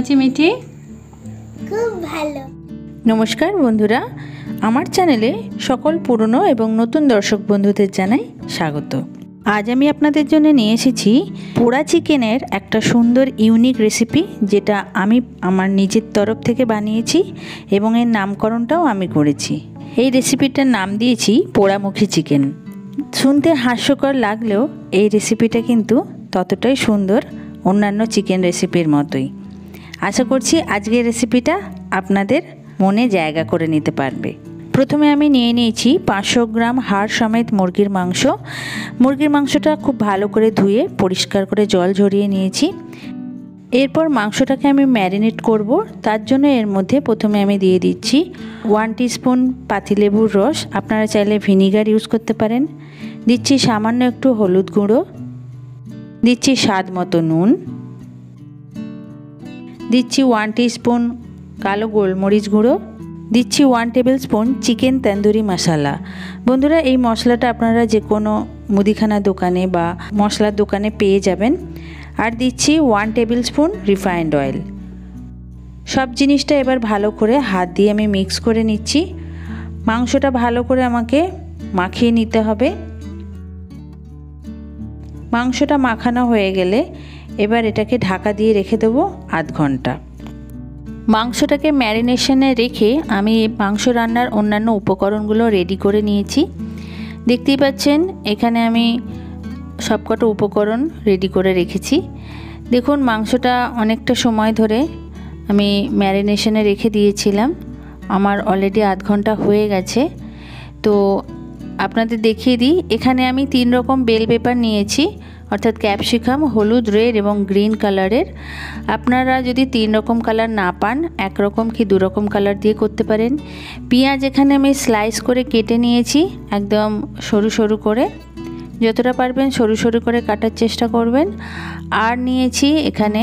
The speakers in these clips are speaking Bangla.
হয়েছে মিঠি? খুব ভালো। নমস্কার বন্ধুরা, আমার চ্যানেলে সকল পুরনো এবং নতুন দর্শক বন্ধুদের জানাই স্বাগত। আজ আমি আপনাদের জন্য নিয়ে এসেছি পোড়া চিকেনের একটা সুন্দর ইউনিক রেসিপি, যেটা আমি আমার নিজের তরফ থেকে বানিয়েছি এবং এর নামকরণটাও আমি করেছি। এই রেসিপিটার নাম দিয়েছি পোড়ামুখী চিকেন। শুনতে হাস্যকর লাগলেও এই রেসিপিটা কিন্তু ততটাই সুন্দর অন্যান্য চিকেন রেসিপির মতোই। আশা করছি আজকের রেসিপিটা আপনাদের মনে জায়গা করে নিতে পারবে। প্রথমে আমি নিয়ে নিয়েছি 500 গ্রাম হাড় সমেত মুরগির মাংস। মুরগির মাংসটা খুব ভালো করে ধুয়ে পরিষ্কার করে জল ঝরিয়ে নিয়েছি। এরপর মাংসটাকে আমি ম্যারিনেট করব। তার জন্য এর মধ্যে প্রথমে আমি দিয়ে দিচ্ছি 1 টিস্পুন পাতিলেবুর রস, আপনারা চাইলে ভিনিগার ইউজ করতে পারেন। দিচ্ছি সামান্য একটু হলুদ গুঁড়ো, দিচ্ছি স্বাদ মতো নুন, দিচ্ছি 1 টিস্পুন কালো গোলমরিচ গুঁড়ো, দিচ্ছি 1 টেবিল স্পুন চিকেন তন্দুরি মশলা। বন্ধুরা, এই মশলাটা আপনারা যে কোনো মুদিখানা দোকানে বা মশলার দোকানে পেয়ে যাবেন। আর দিচ্ছি 1 টেবিল স্পুন রিফাইন্ড অয়েল। সব জিনিসটা এবার ভালো করে হাত দিয়ে আমি মিক্স করে নিচ্ছি। মাংসটা ভালো করে আমাকে মাখিয়ে নিতে হবে। মাংসটা মাখানো হয়ে গেলে এবার এটাকে ঢাকা দিয়ে রেখে দেবো আধ ঘন্টা। মাংসটাকে ম্যারিনেশনে রেখে আমি মাংস রান্নার অন্যান্য উপকরণগুলো রেডি করে নিয়েছি। দেখতেই পাচ্ছেন এখানে আমি সবকটা উপকরণ রেডি করে রেখেছি। দেখুন, মাংসটা অনেকটা সময় ধরে আমি ম্যারিনেশনে রেখে দিয়েছিলাম। আমার অলরেডি আধ ঘন্টা হয়ে গেছে। তো আপনাদের দেখিয়ে দিই, এখানে আমি 3 রকম বেল পেপার নিয়েছি, অর্থাৎ ক্যাপসিকাম, হলুদ, রেড এবং গ্রিন কালারের। আপনারা যদি 3 রকম কালার না পান, 1 রকম কি 2 রকম কালার দিয়ে করতে পারেন। পেঁয়াজ এখানে আমি স্লাইস করে কেটে নিয়েছি, একদম সরু সরু করে। যতটা পারবেন সরু সরু করে কাটার চেষ্টা করবেন। আর নিয়েছি এখানে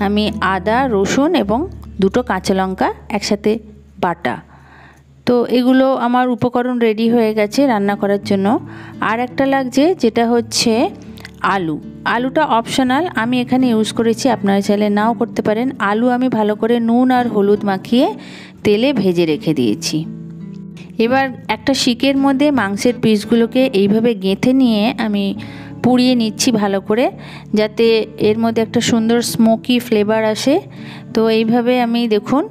আমি আদা, রসুন এবং 2টো কাঁচা লঙ্কা একসাথে বাটা। তো এগুলো আমার উপকরণ রেডি হয়ে গেছে রান্না করার জন্য। আর একটা লাগছে, যেটা হচ্ছে আলু। আলুটা অপশনাল, আমি এখানে ইউজ করেছি, আপনারা চাইলে নাও করতে পারেন। আলু আমি ভালো করে নুন আর হলুদ মাখিয়ে তেলে ভেজে রেখে দিয়েছি। এবার একটা শিকের মধ্যে মাংসের পিসগুলোকে এইভাবে গেঁথে নিয়ে আমি পুড়িয়ে নিচ্ছি ভালো করে, যাতে এর মধ্যে একটা সুন্দর স্মোকি ফ্লেভার আসে। তো এইভাবে আমি দেখুন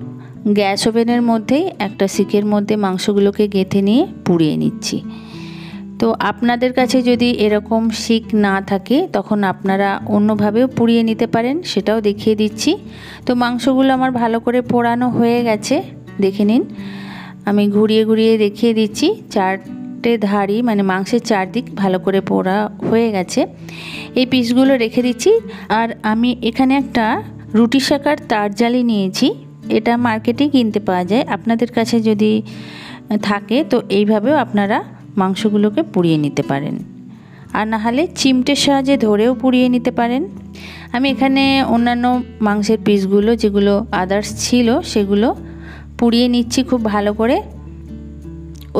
গ্যাস ওভেনের মধ্যেই একটা শিকের মধ্যে মাংসগুলোকে গেঁথে নিয়ে পুড়িয়ে নিচ্ছি। তো আপনাদের কাছে যদি এরকম শিক না থাকে, তখন আপনারা অন্যভাবেও পুড়িয়ে নিতে পারেন, সেটাও দেখিয়ে দিচ্ছি। তো মাংসগুলো আমার ভালো করে পোড়ানো হয়ে গেছে, দেখে নিন। আমি ঘুরিয়ে ঘুরিয়ে দেখিয়ে দিচ্ছি। 4টে ধারই মানে মাংসের 4 দিক ভালো করে পোড়া হয়ে গেছে। এই পিসগুলো রেখে দিচ্ছি। আর আমি এখানে একটা রুটি সেকার তার জালি নিয়েছি। এটা মার্কেটে কিনতে পাওয়া যায়, আপনাদের কাছে যদি থাকে তো এইভাবেও আপনারা মাংসগুলোকে পুড়িয়ে নিতে পারেন। আর না হলে চিমটের সাহায্যে ধরেও পুড়িয়ে নিতে পারেন। আমি এখানে অন্যান্য মাংসের পিসগুলো যেগুলো আদার্স ছিল সেগুলো পুড়িয়ে নিচ্ছি খুব ভালো করে।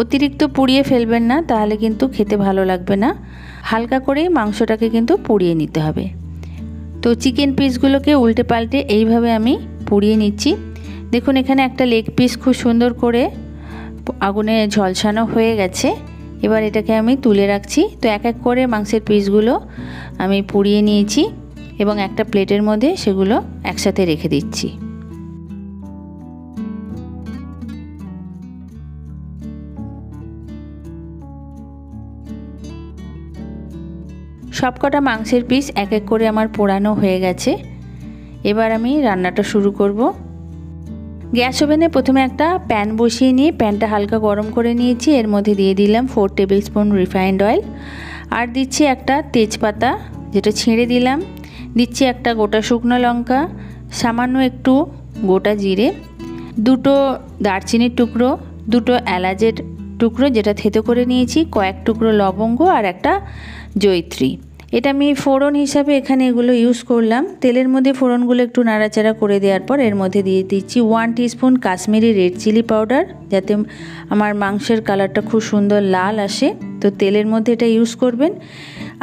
অতিরিক্ত পুড়িয়ে ফেলবেন না, তাহলে কিন্তু খেতে ভালো লাগবে না। হালকা করেই মাংসটাকে কিন্তু পুড়িয়ে নিতে হবে। তো চিকেন পিসগুলোকে উল্টে পাল্টে এইভাবে আমি পুড়িয়ে নিচ্ছি। দেখুন, এখানে একটা লেগ পিস খুব সুন্দর করে আগুনে ঝলসানো হয়ে গেছে। এবার এটাকে আমি তুলে রাখছি। তো এক এক করে মাংসের পিসগুলো আমি পুড়িয়ে নিয়েছি এবং একটা প্লেটের মধ্যে সেগুলো একসাথে রেখে দিচ্ছি। সবকটা মাংসের পিস এক এক করে আমার পোড়ানো হয়ে গেছে। এবার আমি রান্নাটা শুরু করব। গ্যাস ওভেনে প্রথমে একটা প্যান বসিয়ে নিয়ে প্যানটা হালকা গরম করে নিয়েছি। এর মধ্যে দিয়ে দিলাম 4 টেবিল স্পুন রিফাইন্ড অয়েল। আর দিচ্ছি একটা তেজপাতা, যেটা ছিঁড়ে দিলাম। দিচ্ছি একটা গোটা শুকনো লঙ্কা, সামান্য একটু গোটা জিরে, 2টো দারচিনির টুকরো, 2টো এলাচের টুকরো যেটা থেতো করে নিয়েছি, কয়েক টুকরো লবঙ্গ আর একটা জয়িত্রী। এটা আমি ফোড়ন হিসাবে এখানে এগুলো ইউজ করলাম। তেলের মধ্যে ফোড়নগুলো একটু নাড়াচাড়া করে দেওয়ার পর এর মধ্যে দিয়ে দিচ্ছি 1 teaspoon Kashmiri red chilli powder, যাতে আমার মাংসের কালারটা খুব সুন্দর লাল আসে। তো তেলের মধ্যে এটা ইউজ করবেন।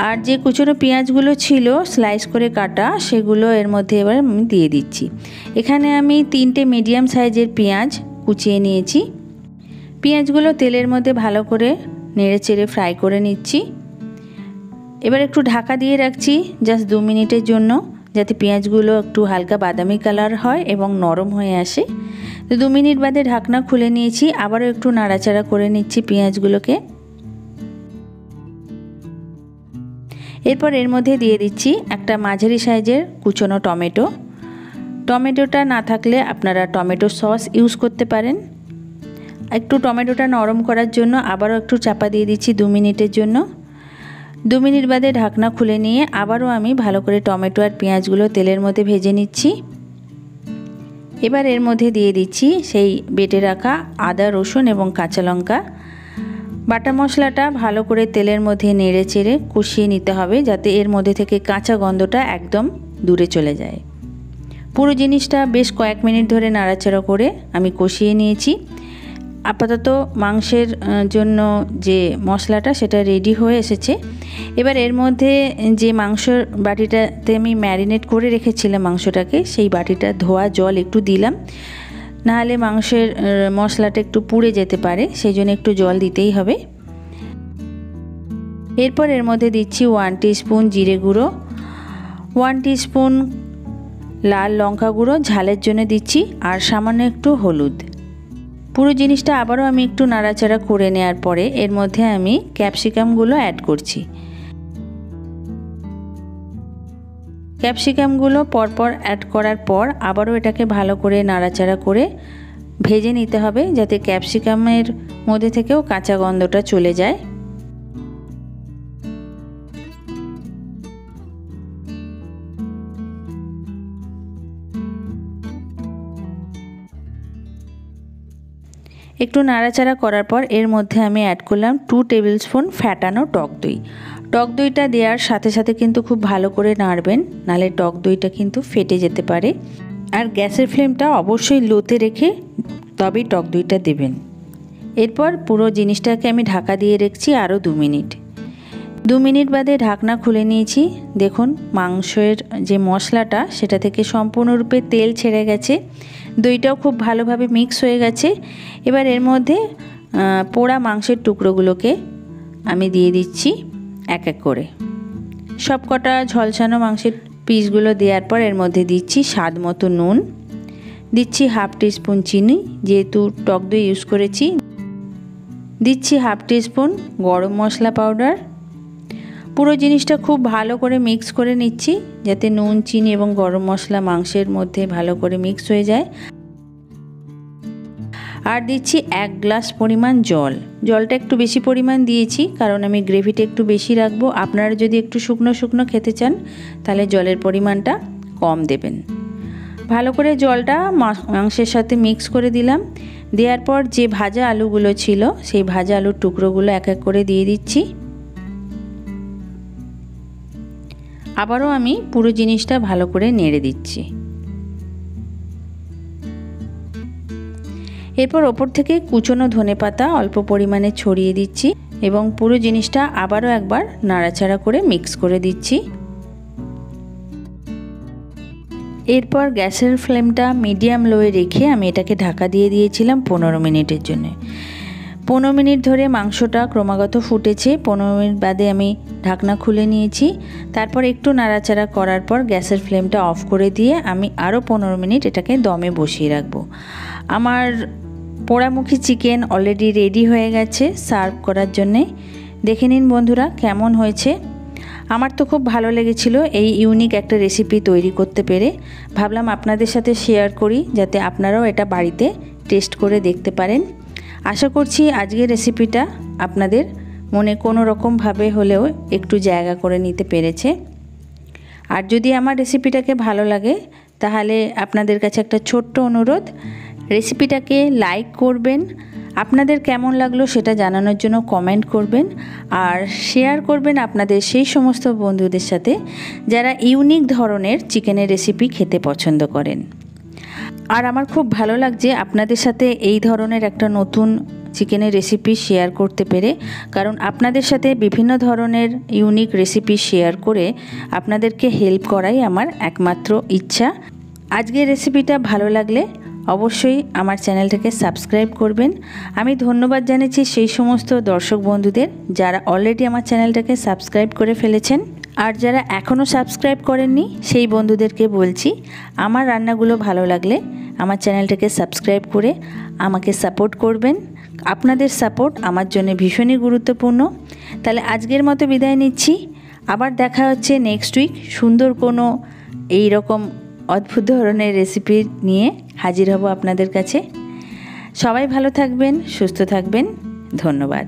আর যে কুচনো পেঁয়াজগুলো ছিল স্লাইস করে কাটা, সেগুলো এর মধ্যে এবার আমি দিয়ে দিচ্ছি। এখানে আমি 3টে মিডিয়াম সাইজের পেঁয়াজ কুচিয়ে নিয়েছি। পেঁয়াজগুলো তেলের মধ্যে ভালো করে নেড়ে চেড়ে ফ্রাই করে নিচ্ছি। এবার একটু ঢাকা দিয়ে রাখছি জাস্ট 2 মিনিটের জন্য, যাতে পেঁয়াজগুলো একটু হালকা বাদামি কালার হয় এবং নরম হয়ে আসে। তো 2 মিনিট বাদে ঢাকনা খুলে নিয়েছি, আবারও একটু নাড়াচাড়া করে নিচ্ছি পেঁয়াজগুলোকে। এরপর এর মধ্যে দিয়ে দিচ্ছি একটা মাঝারি সাইজের কুচনো টমেটো। টমেটোটা না থাকলে আপনারা টমেটো সস ইউজ করতে পারেন। একটু টমেটোটা নরম করার জন্য আবারও একটু চাপা দিয়ে দিচ্ছি 2 মিনিটের জন্য। 2 মিনিট বাদে ঢাকনা খুলে নিয়ে আবারও আমি ভালো করে টমেটো আর পেঁয়াজগুলো তেলের মধ্যে ভেজে নিচ্ছি। এবার এর মধ্যে দিয়ে দিচ্ছি সেই বেটে রাখা আদা, রসুন এবং কাঁচা লঙ্কা। বাটা মশলাটা ভালো করে তেলের মধ্যে নেড়ে চেড়ে কষিয়ে নিতে হবে, যাতে এর মধ্যে থেকে কাঁচা গন্ধটা একদম দূরে চলে যায়। পুরো জিনিসটা বেশ কয়েক মিনিট ধরে নাড়াচাড়া করে আমি কষিয়ে নিয়েছি। আপাতত মাংসের জন্য যে মশলাটা সেটা রেডি হয়ে এসেছে। এবার এর মধ্যে যে মাংসর বাটিটাতে আমি ম্যারিনেট করে রেখেছিলাম মাংসটাকে, সেই বাটিটা ধোয়া জল একটু দিলাম, নাহলে মাংসের মশলাটা একটু পুড়ে যেতে পারে, সেই জন্য একটু জল দিতেই হবে। এরপর এর মধ্যে দিচ্ছি 1 টিস্পুন জিরে গুঁড়ো, 1 টিস্পুন লাল লঙ্কা গুঁড়ো ঝালের জন্য দিচ্ছি, আর সামান্য একটু হলুদ। পুরো জিনিসটা আবারও আমি একটু নাড়াচাড়া করে নেওয়ার পরে এর মধ্যে আমি ক্যাপসিকামগুলো অ্যাড করছি। ক্যাপসিকামগুলো পরপর অ্যাড করার পর আবারও এটাকে ভালো করে নাড়াচাড়া করে ভেজে নিতে হবে, যাতে ক্যাপসিকামের মধ্যে থেকেও কাঁচা গন্ধটা চলে যায়। একটু নাড়াচাড়া করার পর এর মধ্যে আমি অ্যাড করলাম 2 টেবিল স্পুন ফ্যাটানো টক দই। টক দইটা দেওয়ার সাথে সাথে কিন্তু খুব ভালো করে নাড়বেন, নাহলে টক দইটা কিন্তু ফেটে যেতে পারে। আর গ্যাসের ফ্লেমটা অবশ্যই লোতে রেখে তবেই টক দইটা দেবেন। এরপর পুরো জিনিসটাকে আমি ঢাকা দিয়ে রেখেছি আরও 2 মিনিট। 2 মিনিট বাদে ঢাকনা খুলে নিয়েছি। দেখুন মাংসের যে মশলাটা সেটা থেকে সম্পূর্ণরূপে তেল ছেড়ে গেছে, দইটাও খুব ভালোভাবে মিক্স হয়ে গেছে। এবার এর মধ্যে পোড়া মাংসের টুকরোগুলোকে আমি দিয়ে দিচ্ছি এক এক করে। সব কটা ঝলসানো মাংসের পিসগুলো দেওয়ার পর এর মধ্যে দিচ্ছি স্বাদ মতো নুন, দিচ্ছি 1/2 টিস্পুন চিনি, যেহেতু টক দই ইউজ করেছি। দিচ্ছি 1/2 টিস্পুন গরম মশলা পাউডার। পুরো জিনিসটা খুব ভালো করে মিক্স করে নিচ্ছি, যাতে নুন, চিনি এবং গরম মশলা মাংসের মধ্যে ভালো করে মিক্স হয়ে যায়। আর দিচ্ছি 1 গ্লাস পরিমাণ জল। জলটা একটু বেশি পরিমাণ দিয়েছি, কারণ আমি গ্রেভিটা একটু বেশি রাখবো। আপনারা যদি একটু শুকনো শুকনো খেতে চান তাহলে জলের পরিমাণটা কম দেবেন। ভালো করে জলটা মাংসের সাথে মিক্স করে দিলাম। দেওয়ার পর যে ভাজা আলুগুলো ছিল সেই ভাজা আলুর টুকরোগুলো এক এক করে দিয়ে দিচ্ছি। আবারও আমি পুরো জিনিসটা ভালো করে নেড়ে দিচ্ছি। এরপর ওপর থেকে কুচনো ধনেপাতা অল্প পরিমাণে ছড়িয়ে দিচ্ছি এবং পুরো জিনিসটা আবারও একবার নাড়াচাড়া করে মিক্স করে দিচ্ছি। এরপর গ্যাসের ফ্লেমটা মিডিয়াম লোয়ে রেখে আমি এটাকে ঢাকা দিয়ে দিয়েছিলাম 15 মিনিটের জন্য। 15 মিনিট ধরে মাংসটা ক্রমাগত ফুটেছে। 15 মিনিট বাদে আমি ঢাকনা খুলে নিয়েছি। তারপর একটু নাড়াচাড়া করার পর গ্যাসের ফ্লেমটা অফ করে দিয়ে আমি আরও 15 মিনিট এটাকে দমে বসিয়ে রাখবো। আমার পোড়ামুখী চিকেন অলরেডি রেডি হয়ে গেছে সার্ভ করার জন্যে। দেখে নিন বন্ধুরা কেমন হয়েছে। আমার তো খুব ভালো লেগেছিল এই ইউনিক একটা রেসিপি তৈরি করতে পেরে। ভাবলাম আপনাদের সাথে শেয়ার করি, যাতে আপনারাও এটা বাড়িতে টেস্ট করে দেখতে পারেন। আশা করছি আজকের রেসিপিটা আপনাদের মনে কোনো রকমভাবে হলেও একটু জায়গা করে নিতে পেরেছে। আর যদি আমার রেসিপিটাকে ভালো লাগে তাহলে আপনাদের কাছে একটা ছোট্ট অনুরোধ, রেসিপিটাকে লাইক করবেন, আপনাদের কেমন লাগলো সেটা জানানোর জন্য কমেন্ট করবেন, আর শেয়ার করবেন আপনাদের সেই সমস্ত বন্ধুদের সাথে যারা ইউনিক ধরনের চিকেনের রেসিপি খেতে পছন্দ করেন। আর আমার খুব ভালো লাগছে আপনাদের সাথে এই ধরনের একটা নতুন চিকেনের রেসিপি শেয়ার করতে পেরে, কারণ আপনাদের সাথে বিভিন্ন ধরনের ইউনিক রেসিপি শেয়ার করে আপনাদেরকে হেল্প করাই আমার একমাত্র ইচ্ছা। আজকের রেসিপিটা ভালো লাগলে অবশ্যই আমার চ্যানেলটাকে সাবস্ক্রাইব করবেন। আমি ধন্যবাদ জানাচ্ছি সেই সমস্ত দর্শক বন্ধুদের যারা অলরেডি আমার চ্যানেলটাকে সাবস্ক্রাইব করে ফেলেছেন, আর যারা এখনও সাবস্ক্রাইব করেননি সেই বন্ধুদেরকে বলছি আমার রান্নাগুলো ভালো লাগলে আমার চ্যানেলটাকে সাবস্ক্রাইব করে আমাকে সাপোর্ট করবেন। আপনাদের সাপোর্ট আমার জন্য ভীষণই গুরুত্বপূর্ণ। তাহলে আজকের মতো বিদায় নিচ্ছি, আবার দেখা হচ্ছে নেক্সট উইক সুন্দর কোনো এই রকম অদ্ভুত ধরনের রেসিপি নিয়ে হাজির হব আপনাদের কাছে। সবাই ভালো থাকবেন, সুস্থ থাকবেন, ধন্যবাদ।